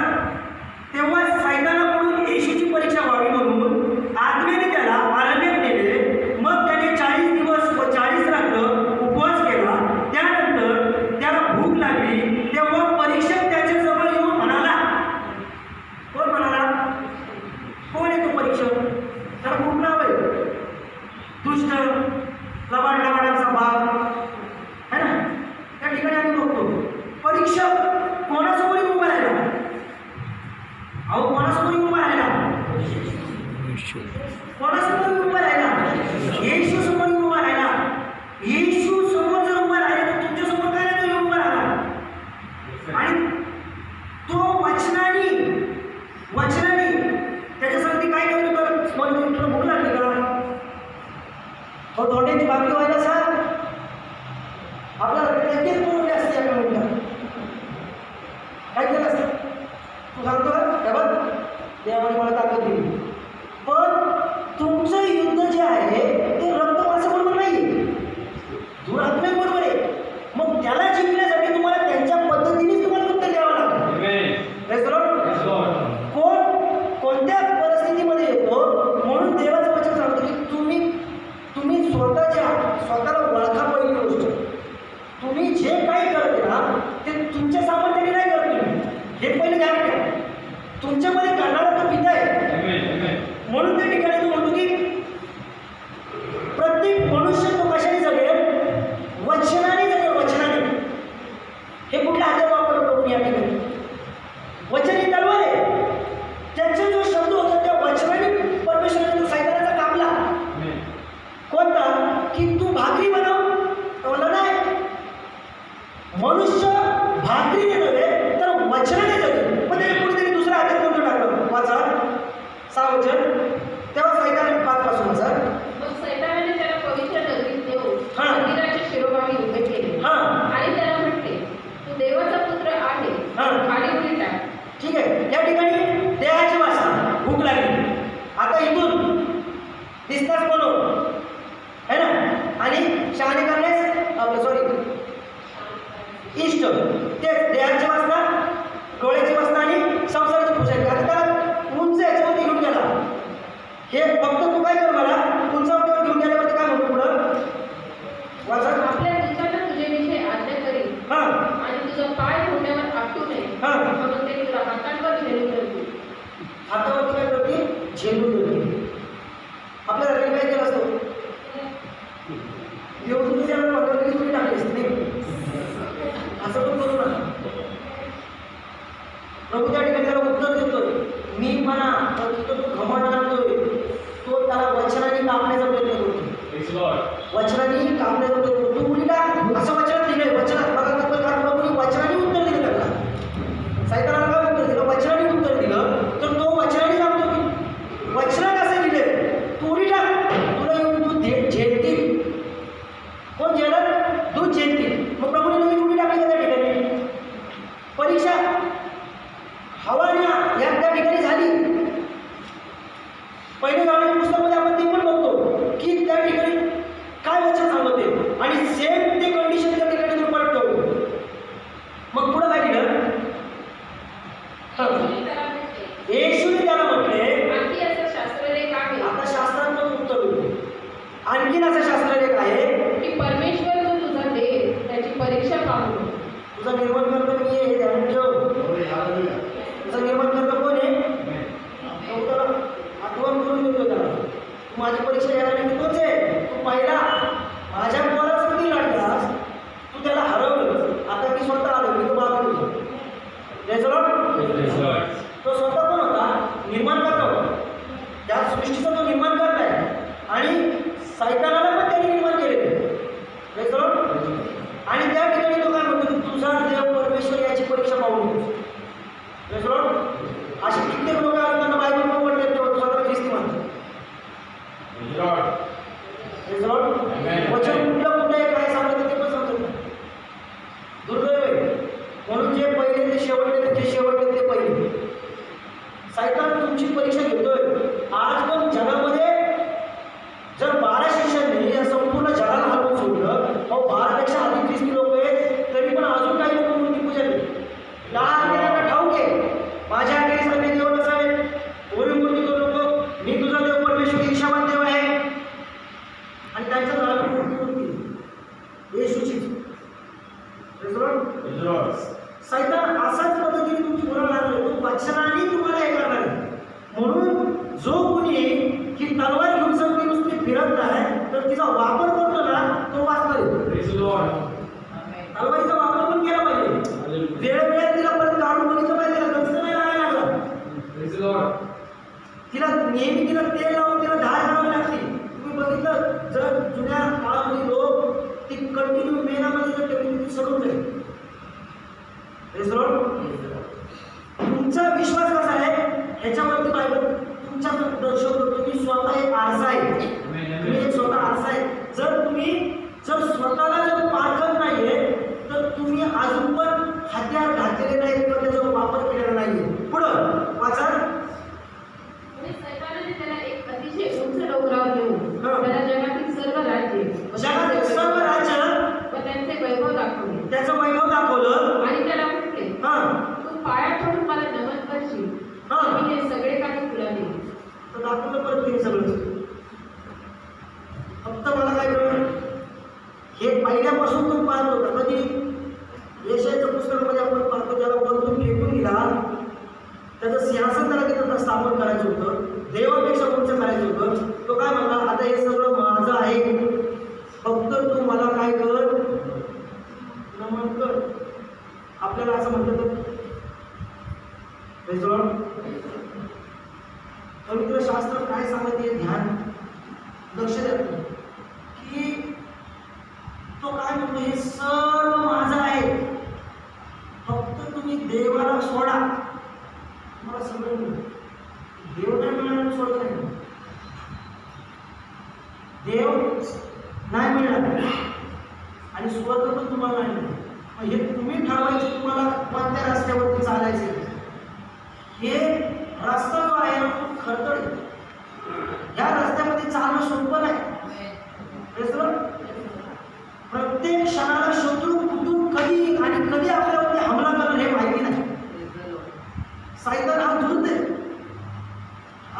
तेव्हा सैतानाकडून येशूची परीक्षा व्हावी म्हणून आत्म्याने त्याला अरण्यात नेले. मग त्याने 40 दिवस व 40 रात्र उपवास केला. त्यानंतर त्याला भूक लागली. तेव्हा परीक्षक त्याच्या जवळ येऊन म्हणाला. कोण म्हणाला? कोण आहे तो परीक्षक? त्याला खूप नाव आहे. दुष्ट, लबाडांचा भाग है ना. त्या ठिकाणी आम्ही बघतो परीक्षक कोणासमोर उभा राहिला. अहो कोणासमोर उभा राहिला? कोणासमोर उभा राहिला? येशू समोर उभा राहिला. येशू समोर जर उभा राहिला तर तुमच्या समोर काय नाही उभा राहिला. आणि तो वचनाने त्याच्यासाठी काय करतो तर तुला भूक लागली का? हो धोंड्याची भाकरी व्हायला सांग. आपल्याला लगेच बोलवले असते या मिनिटात. काय केलं असतं? तू सांगतो का बघ देवाने मला ताकद दिली. पण तुमचं युद्ध जे आहे ते रक्त माणसाबरोबर नाही, दूर आत्म्यांबरोबर आहे. मग त्याला जिंकण्यासाठी तुम्हाला त्यांच्या पद्धतीनेच तुम्हाला उत्तर द्यावं लागतं. कोणत्या परिस्थितीमध्ये येतो. म्हणून देवाचं वचन सांगतो की तुम्ही स्वतःला ओळखा. पहिली गोष्ट तुम्ही जे काही करते ना ते तुमच्या सामर्थ्याने नाही करत तुम्ही. हे पहिले ध्यान ठेवा. तुमच्यामध्ये करणारा तो पिता आहे. म्हणून त्या ठिकाणी तू म्हणतो की प्रत्येक मनुष्य तो कशाने जगेल? वचनाने जगेल. वचनाने. हे कुठल्या हातात वापरतो प्रभू या ठिकाणी? वचन ही तलवार आहे. त्याचा जो शब्द होता त्या वचनाने परमेश्वराने तो सैतानाचा कापला. कोणता? की तू भाकरी बनव. तो नाही. मनुष्य भाकरीने नव्हे तर वचनाने जगेल. मग त्याने कुठेतरी दुसऱ्या हातात कोणतं टाकलं? वाचा 6 वचन. तेव्हा सैतानाने 5 पासून वाचा. मग सैतानाने त्याला पवित्र नगरीत नेऊन हां. मंदिराच्या शिरोभागी उभे केले आणि त्याला म्हटले तू देवाचा पुत्र आहे. हां. खाली उडी टाक. ठीक आहे. या ठिकाणी देहाची वासना, भूक लागली. आता इथून दिसताच बनव है ना. आणि शहाणे करण्यास आपलं सॉरी इष्ट तेच देहाची वासना, डोळ्याची वासना आणि संसाराची पुजारी. आता त्याला उंच याच्यावरती घेऊन गेला. हे फक्त तू काय कर मला उंचावर घेऊन गेल्यावरती काय म्हणतो पुढं वाचा. आपल्या दुःखाला तुझ्याविषयी आज्ञा करील हां आणि तुझा पाय ठेवण्यावर आपटू नये हां. म्हणून ते तुला हातांवर झेलून धरतील. हातावरती काय करते? झेलून धरते. आपल्या घरी काय केलं असतं? देव तुम्ही त्याला वाटतं की तुम्ही टाकले असते. असं पण करू नका. प्रभू त्या ठिकाणी त्याला उत्तर देतोय. मी म्हणा तो घमंड करतोय. तो त्याला वचनाने कापण्याचा प्रयत्न करतो. वचनाने कापण्याचा प्रयत्न करतो. तू मुलीला असं वचनात लिहिलंय. वचनात बघा तर प्रभूने वचनाने उत्तर दिलं त्याला. सैतानाला काय उत्तर दिलं? वचनाने उत्तर दिलं. तर तो वचनाने सांगतो की वचनात असं लिहिलंय तू उडी टाक. तुला येऊन दूध झेलतील. कोण झेलत? दूध झेलतील. मग प्रभूने नवीन उडी टाकली का त्या ठिकाणी? परीक्षा हवाना या त्या ठिकाणी झाली. पहिले गाण्याच्या पुस्तकामध्ये आपण ते पण बघतो की त्या ठिकाणी काय वचन सांगते. आणि सेम परीक्षा पाहू. तुझा निर्माण करतो मी हे ध्यान ठेव. तुझा निर्माण करतो कोण आहे? तो त्याला आठवण करून देतो त्याला. तू माझी परीक्षा घ्यायला नाही तोच आहे. तू पहिला माझ्या पोराचा किती लढलास, तू त्याला हरवलं. आता मी स्वतः आलो, मी तो बाबा तो स्वतः कोण होता? निर्माण करता होता. त्या सृष्टीचा तो निर्माण करताय आणि सैतानाला पण त्याने निर्माण केले. आणि त्या ठिकाणी तो काय म्हणतो की तुझा देव परमेश्वर याची परीक्षा पाहू नको. असे कित्येक लोक त्यांना बायबल पण पडतात तेव्हा स्वतःला ख्रिस्ती म्हणतात. वचन कुठलं कुठलं आहे काय सांगत ते पण समजत नाही. दुर्दैव आहे. म्हणून जे पहिले ते शेवटले, जे शेवटले ते पहिले. सैतान तुमची परीक्षा घेतोय. आज पण जगामध्ये जर 12 शिष्यांनी या संपूर्ण जगाला हलवून सोडलं, मग 12पेक्षा अधिक ख्रिस्ती लोक आहेत, तरी पण अजून काही लोक मूर्ती पूजा करतात. लहान मुलांना ठाऊक आहे माझ्या आखेरीस आम्ही देव नसावे. ओरी मूर्ती करू नको, मी तुझा देव परमेश्वर ईशावान देव आहे. आणि त्यांच्या नावाची मूर्ती येशूची. सैतान असाच पद्धतीने तुमची मुलं लागले, तो वचनाने तुम्हाला हे करणार आहे. म्हणून जो कोणी ही तलवार घेऊन जर ती नुसती फिरत आहे तर तिचा वापर करतो ना, तो वाचणार आहे. तलवारीचा वापर पण केला पाहिजे. वेळोवेळी तिला परत काढून बघितलं पाहिजे. तिला गंज नाही लावायला लागला. तिला नेहमी तिला तेल लावून तिला धार घालावी लागते. तुम्ही बघितलं जर जुन्या काळामध्ये लोक ती कंटिन्यू मेनामध्ये जर ठेवली ती सडून जाईल. तुमचा विश्वास कसा आहे ह्याच्यावरती बायबल तुमच्या दर्शवतो. तुम्ही स्वतः एक आरसा आहे. तुम्ही एक स्वतः आरसा आहे. जर स्वतःला जर पारखत नाहीये तर तुम्ही अजून पण हत्यार घातलेले नाहीत किंवा त्याचा वापर केलेला नाहीये. पुढं वाचा. सैतानाने त्याला एक अतिशय उंच डोंगरावर घेऊन त्याला जगातील सर्व राज्य व त्यांचे वैभव दाखवले. त्याचं वैभव दाखवलं आणि त्याला म्हटले, तू पाया पडून मला नमन करशील, मी हे सगळे काही तुला देईन. तर दाखवलं परत तिने सगळं. फक्त मला काय कळलं, हे पहिल्यापासून तो पाहत होता. कधी यशाच्या पुस्तकामध्ये आपण पाहतो ज्याला वरतून फेकून दिला, त्याचं सिंहासन त्याला तिथं स्थापन करायचं होतं, देवापेक्षा उंच करायचं होतं. तो काय म्हणला, आता हे सगळं माझं आहे, फक्त तू मला काय कर, नमन कर. आपल्याला असं म्हटलं तर पवित्र शास्त्र काय सांगत हे ध्यान लक्ष द्या की तो काय म्हणतो, हे सर्व माझं आहे, फक्त तुम्ही देवाला सोडा, तुम्हाला सगळं मिळेल. देव नाही मिळालं सोडत नाही. देव नाही मिळणार आणि स्वर्ग पण तुम्हाला नाही मिळणार. हे तुम्ही ठरवायचे तुम्हाला कोणत्या रस्त्यावरती चालायचे. हे रस्ता जो आहे ना खूप खडतर आहे. या रस्त्यामध्ये चालणं सोपं नाही. प्रत्येक क्षणाला शत्रू कुठून कधी आणि कधी आपल्यावरती हमला करेल हे माहिती नाही. सैतान हा धूर्त आहे.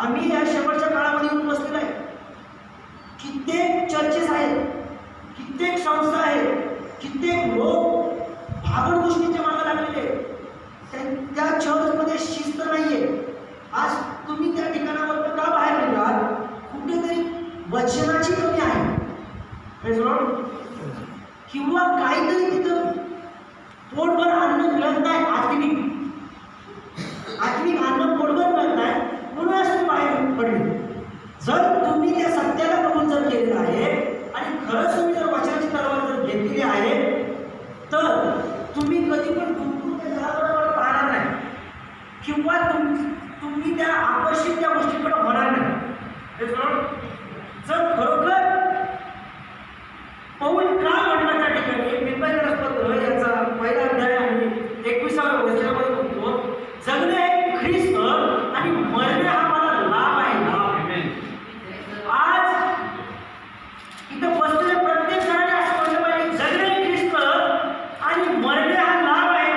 आम्ही या शेवटच्या काळामध्ये येऊन बसलेलो आहे. कित्येक चर्चेस आहेत, कित्येक संस्था आहेत, कित्येक लोक भागड गोष्टींच्या मागे लागलेले. त्या चर्चमध्ये शिस्त नाहीये. आज तुम्ही त्या ठिकाणावर का बाहेर निघाल, कुठेतरी वचनाची कमी आहे किंवा काहीतरी तिथं पोटभर अन्न मिळत नाही. आत्मिक अन्न पोटभर मिळत नाही म्हणून आज तुम्ही बाहेर पडले. जर तुम्ही त्या सत्याला कबूल जर केलेलं आहे आणि खरंच तुम्ही जर वचनाची तलवार जर घेतलेली आहे तर तुम्ही कधी पण त्या जगाकडे पाहणार नाही किंवा तुम्ही त्या आकर्षित त्या गोष्टीकडे होणार नाही. जर खरोखर पौल का म्हटलं त्या ठिकाणी पिंपळपत्र याचा पहिला अध्याय आणि 21व्या वचनामध्ये म्हणतो, जगणे हे ख्रिस्त आणि मरणे हा मला लाभ आहे. आज इथं बसलेले प्रत्येक जणांनी असं म्हटलं पाहिजे, जगणे हे ख्रिस्त आणि मरणे हा लाभ आहे.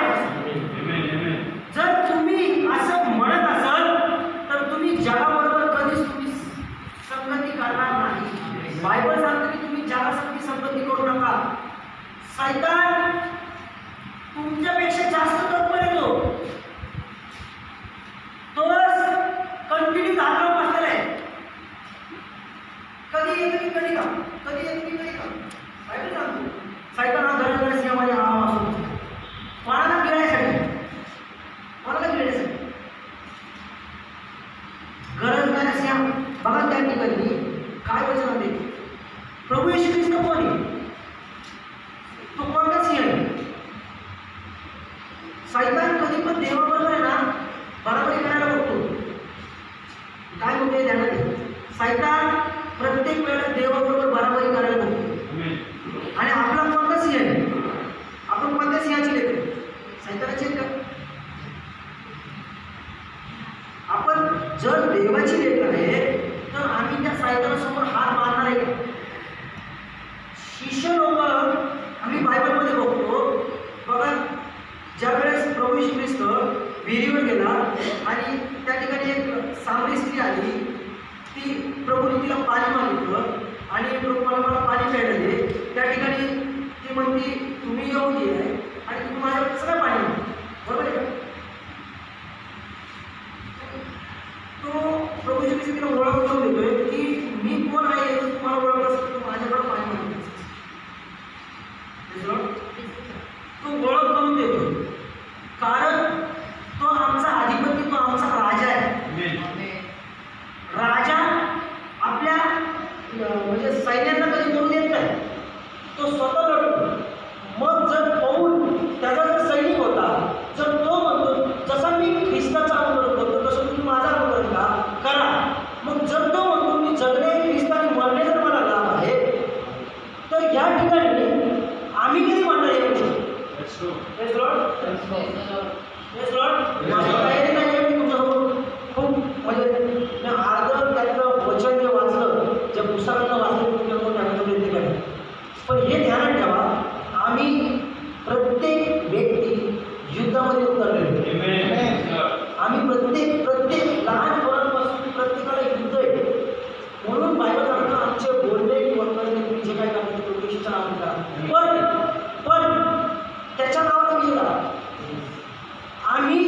जर तुम्ही असं म्हणत असाल तर तुम्ही जगाबरोबर कधीच तुम्ही संगती करणार नाही. बायबल सांगते की तुम्ही जगासाठी संगती करू नका. सैतान विहिरीवर गेला आणि त्या ठिकाणी एक सावरी स्त्री आली. ती प्रभूने तिला पाणी मागितलं आणि प्रभू मला पाणी प्यायला दे. त्या ठिकाणी ती म्हणती तुम्ही येऊन आहे आणि तुम्ही माझ्याकडे कसं काय पाणी मागता? बरोबर आहे का? तो प्रभू श्री ख्रिस्त तिला ओळख करून देतोय की मी कोण आहे हे तुम्हाला ओळख असतं, तू माझ्याकडे पाणी मागितलं. तो ओळख करून देतो कारण तो आमचा अधिपती, तो आमचा राजा आहे. राजा आपल्या म्हणजे सैन्यांना कधी बोलू देत नाही, तो स्वतः लढतो. मग जर पौल त्याचा जर सैनिक होता, जर तो म्हणतो जसा मी ख्रिस्ताचा अनुकरण करतो तसं तुम्ही माझा अनुकरण करा. मग जर तो म्हणतो मी जगणे ख्रिस्त आणि मरणे जर मला लाभ आहे, तर या ठिकाणी आम्ही किती म्हणणार येऊ शकतो? माझी तयारी नाही आहे. मी तुमच्यासमोर खूप म्हणजे मी अर्ध त्यातलं वचन जे वाचलं, ज्या पुस्तकातलं वाचलं तुमच्यासमोर टाकण्याचा प्रयत्न केला. पण हे ध्यानात ठेवा, आम्ही प्रत्येक व्यक्ती युद्धामध्ये उतरलेलो. आम्ही प्रत्येक लहान पोरांपासून प्रत्येकाला युद्ध आहे. म्हणून बायबल सांगतो आमचे बोलणे किंवा करणे तुम्ही जे काय करता ते प्रभूच्या नावाने करा. पण त्याच्या नावाचा विजय करा. आम्ही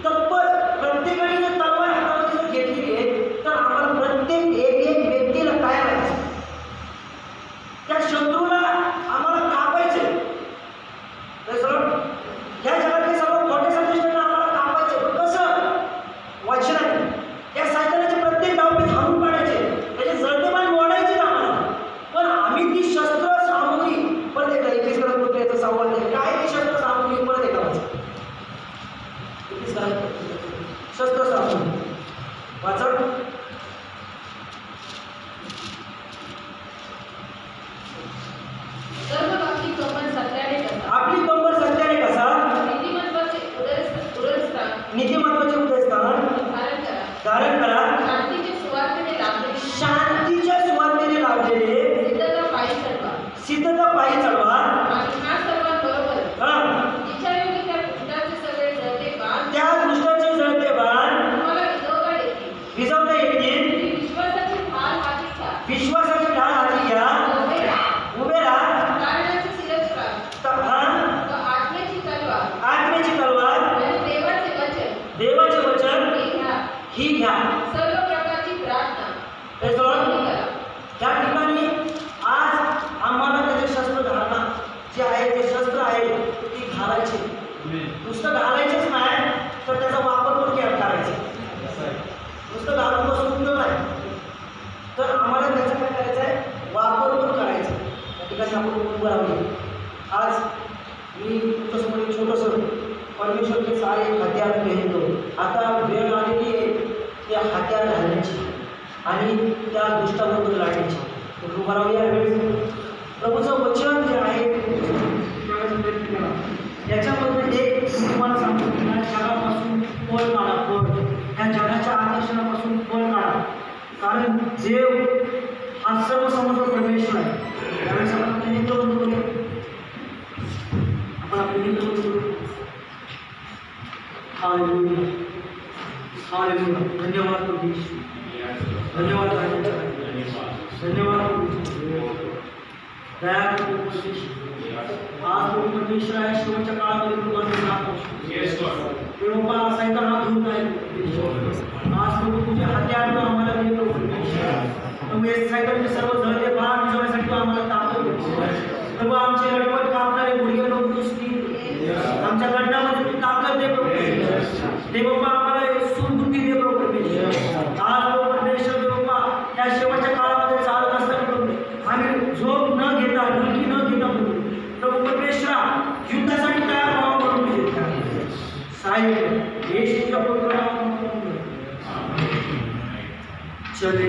तत्पर प्रत्येकाने जर तलवार हातामध्ये जर घेतली आहे तर आम्हाला प्रत्येक एक व्यक्तीला काय करायचं? त्या शत्रूला आम्हाला कापायचं. या जगातले सर्व खोटे संदेशांना आम्हाला कापायचे. पण कसं? वचनाने. या सायतानाचे प्रत्येक डावपेच हाणून काढायचे, त्याचे जळतेमान मोडायचे आम्हाला. पण आम्ही ती शस्त्र सामुग्री परत एकदा 21 पुत्रेचा संवाद आहे. काय ती शस्त्र सामुग्री परत एकदा वाचा. शस्त्र सामुग्री वाचा. आपली कंबर सत्याने कसा नीतिमत्वाचे उदयस्थान धारण करा. शांतीच्या सुवार्तेने लाभलेले सिद्धता पायी चढवा. त्या दृष्टाचे जळते बाण विझवता येतील. विश्वासाची ढाल हाती घ्या. उभे राहा. आत्म्याची तलवार देवाचे वचन ही घ्या. सर्व प्रकारची प्रार्थना त्या ठिकाणी आज आम्हाला त्याचे शस्त्र धारणा जे आहे ते शस्त्र आहे ती घालायची. नुसतं घालायचेच नाही तर त्याचा वापर पण करायचा. नुसतं घालून बसून उपयोग नाही, तर आम्हाला त्याचा काय करायचं आहे? वापर पण करायचा. त्या ठिकाणी आपण उभं राहूया. आज मी तुमच्यासमोर एक छोटंसं परमेश्वर के सारे हत्यार घेतो. आता वेळ आलेली आहे त्या हत्यार घालण्याची आणि त्या दुष्टाबरोबर लढण्याची. तर उभं राहूया. वेळेस प्रभूचं वचन जे आहे याच्यामधून एक तुम्हाला सांगतो की या जगापासून पळ काढा. पळ या जगाच्या आकर्षणापासून पळ काढा. कारण देव हा सर्वसमर्थ परमेश्वर आहे. त्यावेळेस आपण आपले नेत्र बंद करूया. आपण आपले नेत्र बंद करू. Hallelujah, hallelujah. धन्यवाद प्रभू, धन्यवाद, धन्यवाद. दया आज प्रभू परमेश्वर आहे. शेवटच्या काळामध्ये तुम्हाला बाबा सैतान हा धूत आहे. आज प्रभू तुझ्या हत्यार तू आम्हाला दे प्रभू. प्रभू हे सैतानचे सर्व जळते बाण विजवण्यासाठी तू आम्हाला ताकद दे प्रभू. आमचे लटपट कापणारे गुडघे प्रभू तू स्थिर. आमच्या गड्डामध्ये तू ताकद दे प्रभू. दे बाबा आम्हाला सुबुद्धी दे प्रभू परमेश्वर. आज प्रभू परमेश्वर दे बाबा या शेवटच्या काळामध्ये चालत असताना प्रभू आम्ही झोप न घेता डुलकी न घेता प्रभू परमेश्वरा युद्धासाठी तयार व्हावं म्हणून तुझे साहेब येशूच्या पवित्र नावामध्ये चले